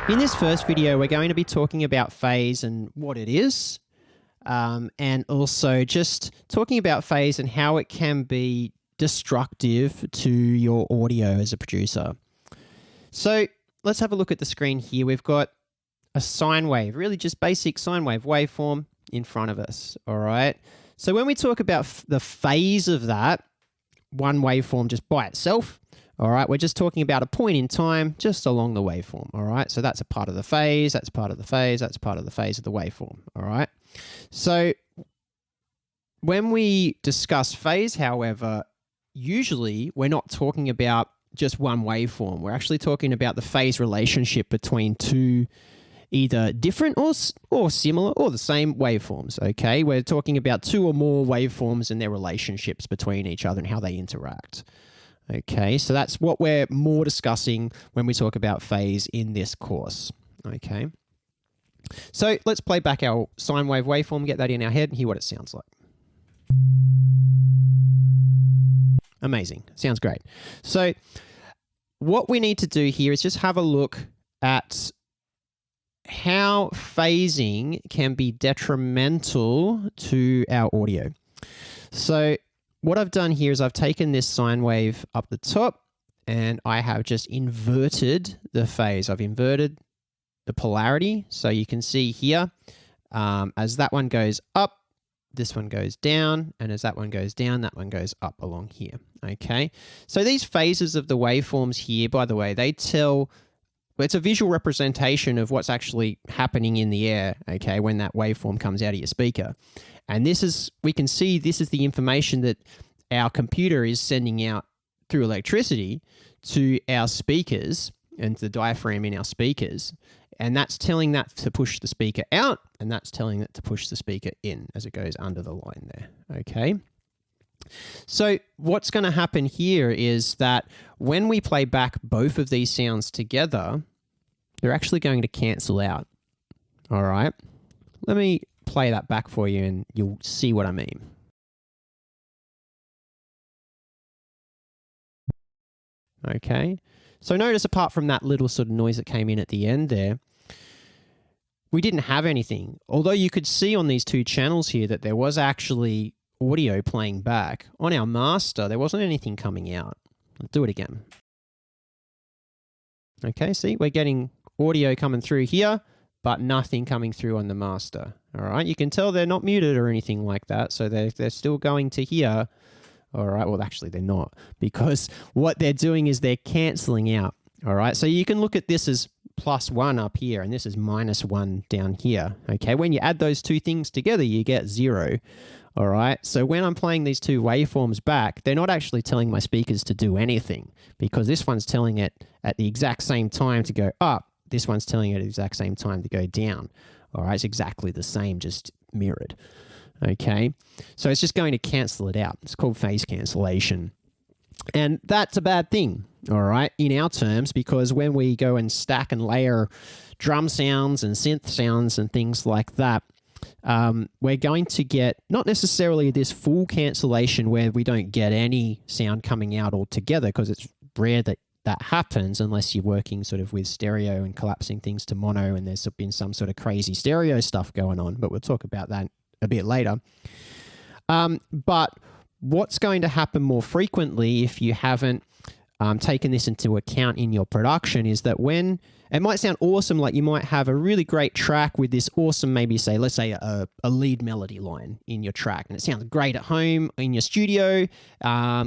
In this first video, we're going to be talking about phase and what it is, and also just talking about phase and how it can be destructive to your audio as a producer. So let's have a look at the screen here. We've got a sine wave, really just basic sine wave waveform in front of us, all right? So when we talk about the phase of that, one waveform just by itself, all right, we're just talking about a point in time just along the waveform, all right? So that's a part of the phase, that's part of the phase, that's part of the phase of the waveform, all right? So when we discuss phase, however, usually we're not talking about just one waveform. We're actually talking about the phase relationship between two either different or similar or the same waveforms, okay? We're talking about two or more waveforms and their relationships between each other and how they interact. Okay, so that's what we're more discussing when we talk about phase in this course, okay? So let's play back our sine wave waveform, get that in our head and hear what it sounds like. Amazing, sounds great. So what we need to do here is just have a look at how phasing can be detrimental to our audio. So what I've done here is I've taken this sine wave up the top and I have just inverted the phase. I've inverted the polarity. So you can see here, as that one goes up, this one goes down, and as that one goes down, that one goes up along here, okay? So these phases of the waveforms here, by the way, they tell, it's a visual representation of what's actually happening in the air, okay, when that waveform comes out of your speaker. And this is, we can see this is the information that our computer is sending out through electricity to our speakers and to the diaphragm in our speakers. And that's telling that to push the speaker out, and that's telling it to push the speaker in as it goes under the line there, okay? So what's going to happen here is that when we play back both of these sounds together, they're actually going to cancel out, all right? Let me play that back for you and you'll see what I mean. Okay, so notice apart from that little sort of noise that came in at the end there, we didn't have anything. Although you could see on these two channels here that there was actually audio playing back. On our master, there wasn't anything coming out. I'll do it again. Okay, see, we're getting audio coming through here, but nothing coming through on the master. All right, you can tell they're not muted or anything like that, so they're still going to here. All right, well, actually they're not, because what they're doing is they're canceling out. All right, so you can look at this as +1 up here, and this is -1 down here. Okay, when you add those two things together, you get 0. All right, so when I'm playing these two waveforms back, they're not actually telling my speakers to do anything, because this one's telling it at the exact same time to go up. This one's telling it at the exact same time to go down. All right, it's exactly the same, just mirrored. Okay, so it's just going to cancel it out. It's called phase cancellation. And that's a bad thing, all right, in our terms, because when we go and stack and layer drum sounds and synth sounds and things like that, we're going to get not necessarily this full cancellation where we don't get any sound coming out altogether, because it's rare that that happens unless you're working sort of with stereo and collapsing things to mono and there's been some sort of crazy stereo stuff going on, but we'll talk about that a bit later. But what's going to happen more frequently if you haven't taken this into account in your production is that when, it might sound awesome, like you might have a really great track with this awesome, maybe say, let's say a lead melody line in your track, and it sounds great at home in your studio.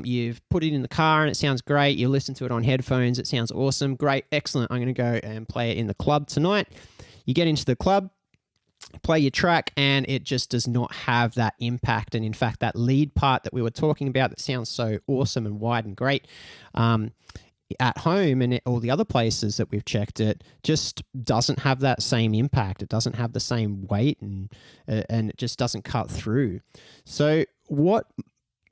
You've put it in the car and it sounds great. You listen to it on headphones. It sounds awesome. Great. Excellent. I'm going to go and play it in the club tonight. You get into the club, play your track, and it just does not have that impact. And in fact, that lead part that we were talking about that sounds so awesome and wide and great at home and all the other places that we've checked, it just doesn't have that same impact. It doesn't have the same weight, and it just doesn't cut through. So what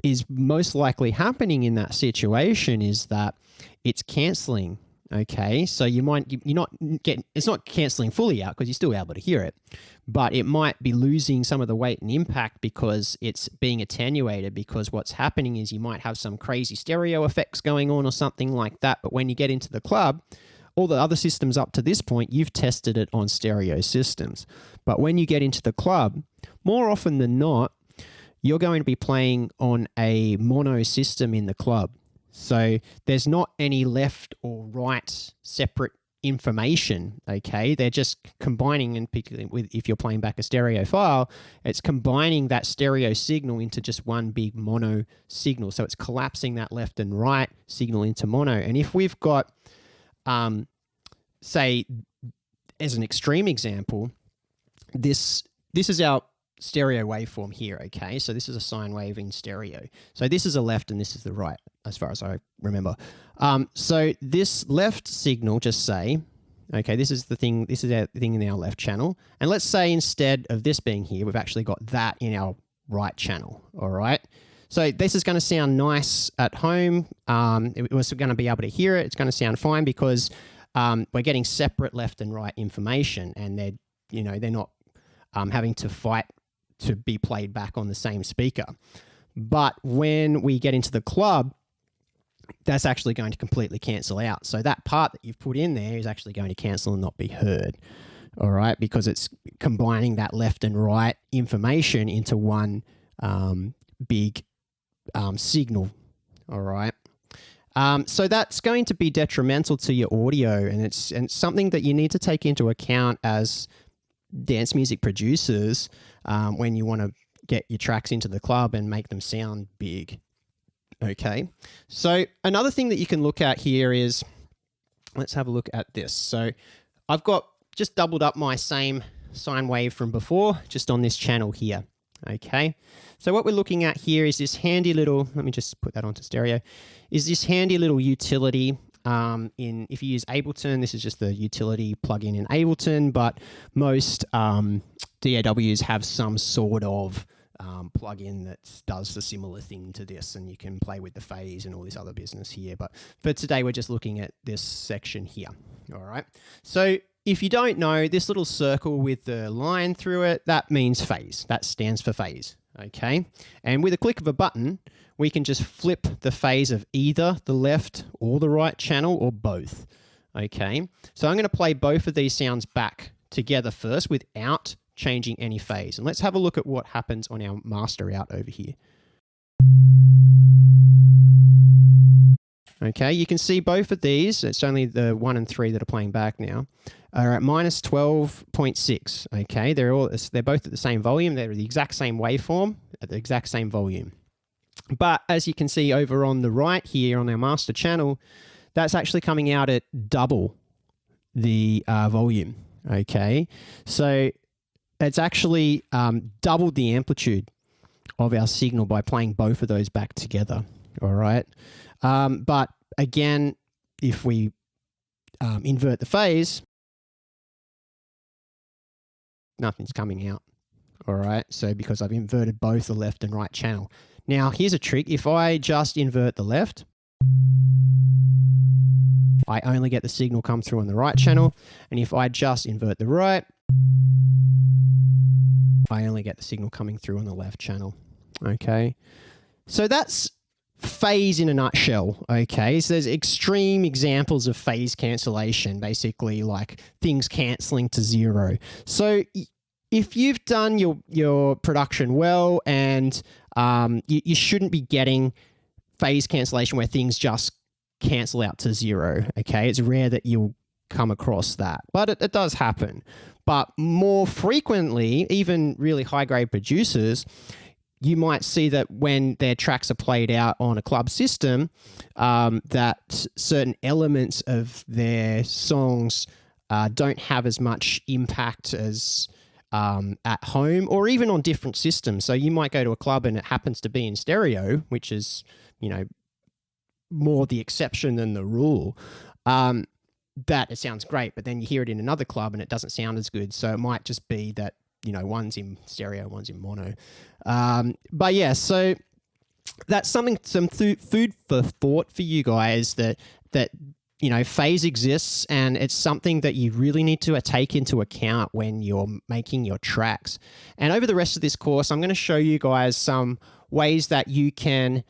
is most likely happening in that situation is that it's canceling. Okay, so you're not getting, it's not cancelling fully out because you're still able to hear it, but it might be losing some of the weight and impact because it's being attenuated, because what's happening is you might have some crazy stereo effects going on or something like that. But when you get into the club, all the other systems up to this point, you've tested it on stereo systems. But when you get into the club, more often than not, you're going to be playing on a mono system in the club. So there's not any left or right separate information, okay? They're just combining, and particularly with, if you're playing back a stereo file, it's combining that stereo signal into just one big mono signal. So it's collapsing that left and right signal into mono. And if we've got, say, as an extreme example, this is our stereo waveform here, okay? So this is a sine wave in stereo. So this is a left and this is the right, as far as I remember. So this left signal, just say, okay, this is the thing, this is our thing in our left channel. And let's say instead of this being here, we've actually got that in our right channel, all right? So this is going to sound nice at home. We're going to be able to hear it. It's going to sound fine because we're getting separate left and right information, and they're not having to fight to be played back on the same speaker. But when we get into the club, that's actually going to completely cancel out. So that part that you've put in there is actually going to cancel and not be heard, all right? Because it's combining that left and right information into one big signal, all right? So that's going to be detrimental to your audio, and it's something that you need to take into account as dance music producers when you want to get your tracks into the club and make them sound big. Okay, so another thing that you can look at here is, let's have a look at this. So I've got just doubled up my same sine wave from before, just on this channel here. Okay, so what we're looking at here is this handy little, let me just put that onto stereo, is this handy little utility. If you use Ableton, this is just the utility plugin in Ableton, but most DAWs have some sort of plugin that does a similar thing to this, and you can play with the phase and all this other business here. But for today, we're just looking at this section here. All right. So if you don't know, this little circle with the line through it, that means phase. That stands for phase. Okay. And with a click of a button, we can just flip the phase of either the left or the right channel, or both. Okay. So I'm going to play both of these sounds back together first without changing any phase. And let's have a look at what happens on our master out over here. Okay, you can see both of these. It's only the 1 and 3 that are playing back now. Are at minus 12.6. Okay, they're both at the same volume. They're the exact same waveform at the exact same volume. But as you can see over on the right here on our master channel, that's actually coming out at double the volume. Okay, so it's actually doubled the amplitude of our signal by playing both of those back together. All right. But again, if we invert the phase, nothing's coming out. All right. So because I've inverted both the left and right channel. Now, here's a trick. If I just invert the left, I only get the signal come through on the right channel. And if I just invert the right, I only get the signal coming through on the left channel. Okay. So that's phase in a nutshell. Okay. So there's extreme examples of phase cancellation, basically like things canceling to zero. So if you've done your production well, and you shouldn't be getting phase cancellation where things just cancel out to zero. Okay. It's rare that you'll come across that, but it does happen. But more frequently, even really high-grade producers, you might see that when their tracks are played out on a club system, that certain elements of their songs don't have as much impact as at home, or even on different systems. So you might go to a club and it happens to be in stereo, which is, more the exception than the rule. That it sounds great, but then you hear it in another club and it doesn't sound as good. So it might just be that, one's in stereo, one's in mono. But yeah, so that's some food for thought for you guys, that you know, phase exists, and it's something that you really need to take into account when you're making your tracks. And over the rest of this course, I'm going to show you guys some ways that you can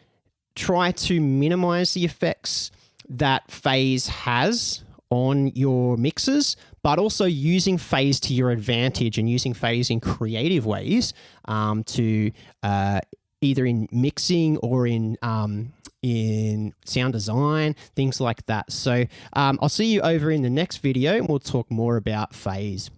try to minimize the effects that phase has on your mixes, but also using phase to your advantage and using phase in creative ways to either in mixing or in sound design, things like that. So I'll see you over in the next video, and we'll talk more about phase.